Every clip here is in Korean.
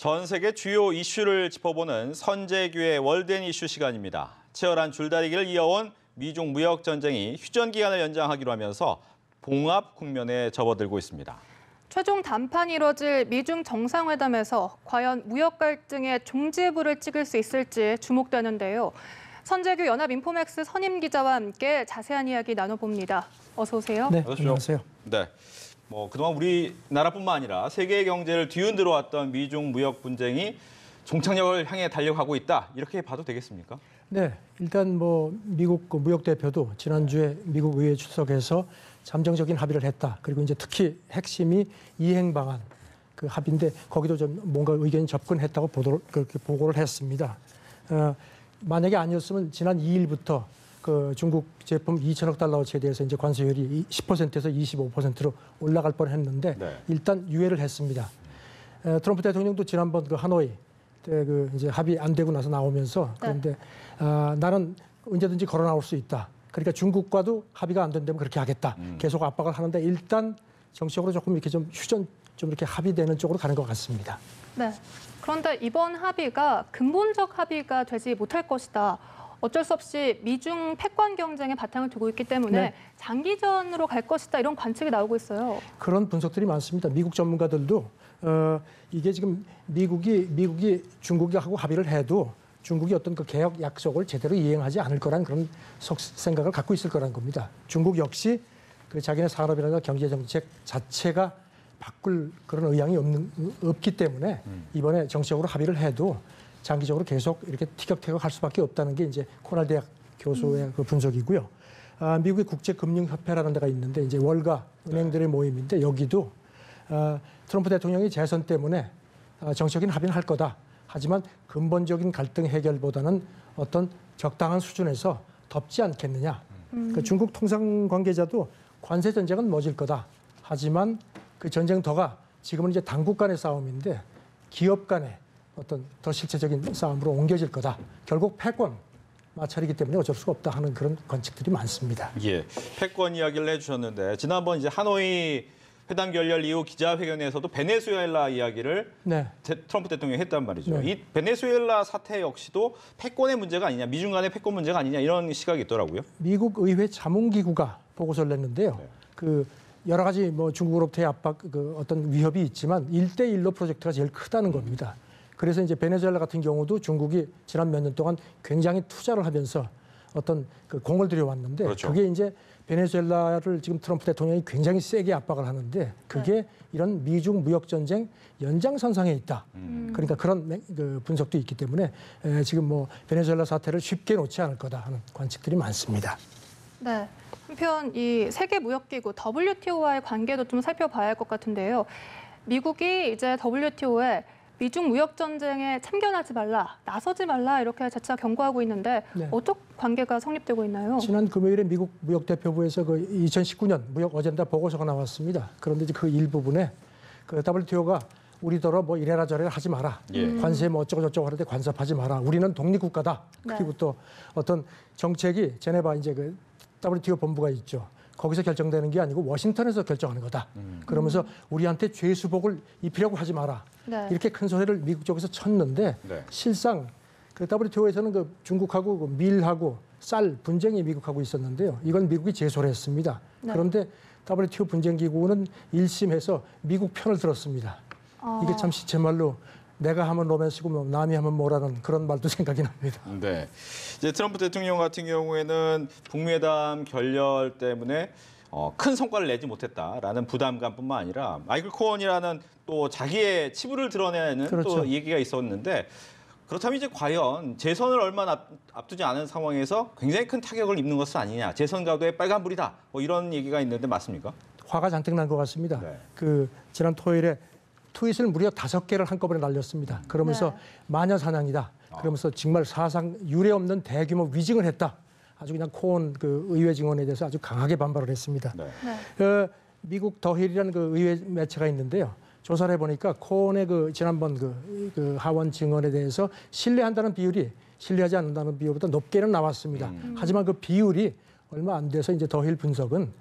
전 세계 주요 이슈를 짚어보는 선재규의 월드앤 이슈 시간입니다. 치열한 줄다리기를 이어온 미중 무역 전쟁이 휴전 기간을 연장하기로 하면서 봉합 국면에 접어들고 있습니다. 최종 담판이 이뤄질 미중 정상회담에서 과연 무역 갈등의 종지부를 찍을 수 있을지 주목되는데요. 선재규 연합인포맥스 선임 기자와 함께 자세한 이야기 나눠봅니다. 어서 오세요. 네, 안녕하세요. 네. 그동안 우리나라뿐만 아니라 세계 경제를 뒤흔들어 왔던 미중 무역 분쟁이 종착역을 향해 달려가고 있다. 이렇게 봐도 되겠습니까? 네, 일단 미국 무역 대표도 지난주에 미국 의회 출석해서 잠정적인 합의를 했다. 그리고 이제 특히 핵심이 이행 방안 그 합의인데 거기도 좀 뭔가 의견이 접근했다고 그렇게 보고를 했습니다. 만약에 아니었으면 지난 2일부터 그 중국 제품 2천억 달러어치에 대해서 이제 관세율이 10%에서 25%로 올라갈 뻔했는데 네. 일단 유예를 했습니다. 트럼프 대통령도 지난번 그 하노이 때 그 이제 합의 안 되고 나서 나오면서 그런데 나는 언제든지 걸어 나올 수 있다. 그러니까 중국과도 합의가 안 된다면 그렇게 하겠다. 계속 압박을 하는데 일단 정치적으로 조금 이렇게 좀 휴전 좀 이렇게 합의되는 쪽으로 가는 것 같습니다. 네. 그런데 이번 합의가 근본적 합의가 되지 못할 것이다. 어쩔 수 없이 미중 패권 경쟁에 바탕을 두고 있기 때문에 네. 장기전으로 갈 것이다. 이런 관측이 나오고 있어요. 그런 분석들이 많습니다. 미국 전문가들도 이게 지금 미국이 중국하고 합의를 해도 중국이 어떤 그 개혁 약속을 제대로 이행하지 않을 거란 그런 생각을 갖고 있을 거란 겁니다. 중국 역시 그 자기네 산업이라든가 경제 정책 자체가 바꿀 그런 의향이 없기 때문에 이번에 정치적으로 합의를 해도 장기적으로 계속 이렇게 티격태격할 수밖에 없다는 게 이제 코넬 대학 교수의 그 분석이고요. 미국의 국제금융협회라는 데가 있는데 이제 월가 은행들의 모임인데 여기도 트럼프 대통령이 재선 때문에 정치적인 합의는 할 거다. 하지만 근본적인 갈등 해결보다는 어떤 적당한 수준에서 덮지 않겠느냐. 그 중국 통상 관계자도 관세 전쟁은 멎을 거다. 하지만 그 전쟁터가 지금은 이제 당국 간의 싸움인데 기업 간의 어떤 더 실체적인 싸움으로 옮겨질 거다. 결국 패권 마찰이기 때문에 어쩔 수가 없다 하는 그런 관측들이 많습니다. 예, 패권 이야기를 해주셨는데 지난번 이제 하노이 회담 결렬 이후 기자회견에서도 베네수엘라 이야기를 트럼프 대통령이 했단 말이죠. 네. 이 베네수엘라 사태 역시도 패권의 문제가 아니냐, 미중 간의 패권 문제가 아니냐 이런 시각이 있더라고요. 미국 의회 자문기구가 보고서를 냈는데요. 그 여러 가지 중국으로부터의 압박, 그 어떤 위협이 있지만 1대1로 프로젝트가 제일 크다는 겁니다. 그래서 이제 베네수엘라 같은 경우도 중국이 지난 몇 년 동안 굉장히 투자를 하면서 어떤 그 공을 들여왔는데 그렇죠. 그게 이제 베네수엘라를 지금 트럼프 대통령이 굉장히 세게 압박을 하는데 그게 이런 미중 무역 전쟁 연장선상에 있다. 그러니까 그런 그 분석도 있기 때문에 지금 베네수엘라 사태를 쉽게 놓지 않을 거다 하는 관측들이 많습니다. 네. 한편 이 세계무역기구 WTO와의 관계도 좀 살펴봐야 할 것 같은데요. 미국이 이제 WTO에 미중 무역 전쟁에 참견하지 말라, 나서지 말라 이렇게 재차 경고하고 있는데 어떤 관계가 성립되고 있나요? 지난 금요일에 미국 무역대표부에서 그 2019년 무역 어젠다 보고서가 나왔습니다. 그런데 이제 그 일부분에 그 WTO가 우리더러 이래라 저래라 하지 마라. 관세 어쩌고 저쩌고 하는데 간섭하지 마라. 우리는 독립국가다. 그리고 또 어떤 정책이 제네바 이제 그 WTO 본부가 있죠. 거기서 결정되는 게 아니고 워싱턴에서 결정하는 거다. 그러면서 우리한테 죄수복을 입히려고 하지 마라. 이렇게 큰 소리를 미국 쪽에서 쳤는데 실상 그 WTO에서는 그 중국하고 그 밀하고 쌀 분쟁이 미국하고 있었는데요. 이건 미국이 제소를 했습니다. 그런데 WTO 분쟁기구는 1심에서 미국 편을 들었습니다. 이게 참 시체말로 내가 하면 로맨스고 남이 하면 뭐라는 그런 말도 생각이 납니다. 네, 이제 트럼프 대통령 같은 경우에는 북미 회담 결렬 때문에 큰 성과를 내지 못했다라는 부담감뿐만 아니라 마이클 코언이라는 또 자기의 치부를 드러내는 또 얘기가 있었는데 그렇다면 이제 과연 재선을 얼마 앞두지 않은 상황에서 굉장히 큰 타격을 입는 것은 아니냐, 재선 가도에 빨간불이다, 이런 얘기가 있는데 맞습니까? 화가 잔뜩 난 것 같습니다. 그 지난 토요일에 트윗을 무려 5개를 한꺼번에 날렸습니다. 그러면서 마녀 사냥이다. 그러면서 정말 사상 유례 없는 대규모 위증을 했다. 아주 그냥 코온 그 의회 증언에 대해서 아주 강하게 반발을 했습니다. 미국 더힐이라는 그 의회 매체가 있는데요. 조사를 해보니까 코온의 그 지난번 그 하원 증언에 대해서 신뢰한다는 비율이 신뢰하지 않는다는 비율보다 높게는 나왔습니다. 하지만 그 비율이 얼마 안 돼서 이제 더힐 분석은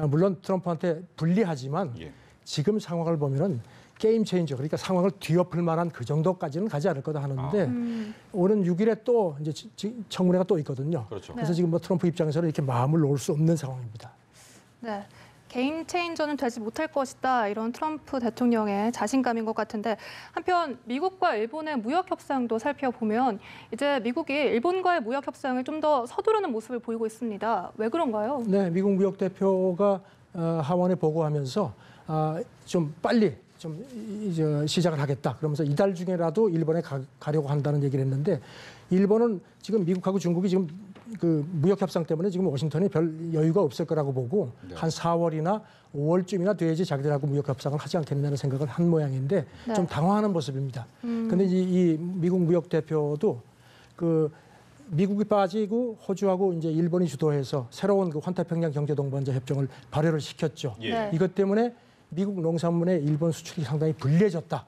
물론 트럼프한테 불리하지만 지금 상황을 보면은 게임 체인저, 그러니까 상황을 뒤엎을 만한 그 정도까지는 가지 않을 거다 하는데 오는 6일에 또 이제 청문회가 또 있거든요. 그렇죠. 그래서 지금 뭐 트럼프 입장에서는 이렇게 마음을 놓을 수 없는 상황입니다. 네. 게임 체인저는 되지 못할 것이다. 이런 트럼프 대통령의 자신감인 것 같은데 한편 미국과 일본의 무역 협상도 살펴보면 이제 미국이 일본과의 무역 협상을 좀 더 서두르는 모습을 보이고 있습니다. 왜 그런가요? 네, 미국 무역 대표가 하원에 보고하면서 좀 빨리 좀 이제 시작을 하겠다. 그러면서 이달 중에라도 일본에 가려고 한다는 얘기를 했는데 일본은 지금 미국하고 중국이 지금 그 무역 협상 때문에 지금 워싱턴이 별 여유가 없을 거라고 보고 네. 한 4월이나 5월쯤이나 돼야지 자기들하고 무역 협상을 하지 않겠느냐는 생각을 한 모양인데 네. 좀 당황하는 모습입니다. 그런데 이 미국 무역 대표도 그 미국이 빠지고 호주하고 이제 일본이 주도해서 새로운 그 환태평양 경제동반자 협정을 발효를 시켰죠. 예. 네. 이것 때문에 미국 농산물의 일본 수출이 상당히 불리해졌다.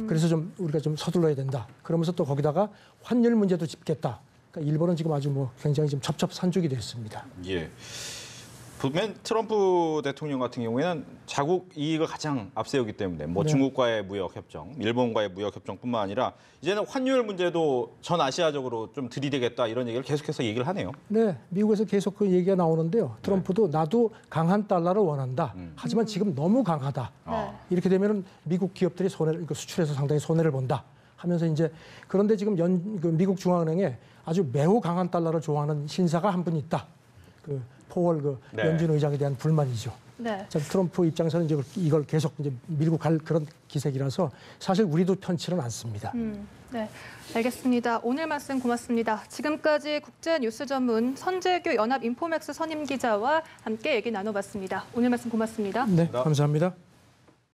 그래서 좀 우리가 좀 서둘러야 된다. 그러면서 또 거기다가 환율 문제도 짚겠다. 그러니까 일본은 지금 아주 뭐 굉장히 지금 첩첩산중이 됐습니다. 예. 보면 트럼프 대통령 같은 경우에는 자국 이익을 가장 앞세우기 때문에 뭐 네. 중국과의 무역 협정, 일본과의 무역 협정뿐만 아니라 이제는 환율 문제도 전 아시아적으로 좀 들이대겠다 이런 얘기를 계속해서 얘기를 하네요. 네, 미국에서 계속 그 얘기가 나오는데요. 트럼프도 나도 강한 달러를 원한다. 하지만 지금 너무 강하다. 네. 이렇게 되면은 미국 기업들이 손해를 수출해서 상당히 손해를 본다. 하면서 이제 그런데 지금 그 미국 중앙은행에 아주 매우 강한 달러를 좋아하는 신사가 한 분 있다. 그 포월 그 네. 연준 의장에 대한 불만이죠. 네. 자, 트럼프 입장에서는 이제 이걸 계속 이제 밀고 갈 그런 기색이라서 사실 우리도 편치는 않습니다. 네, 알겠습니다. 오늘 말씀 고맙습니다. 지금까지 국제뉴스 전문 선재규 연합인포맥스 선임 기자와 함께 얘기 나눠봤습니다. 오늘 말씀 고맙습니다. 네, 감사합니다.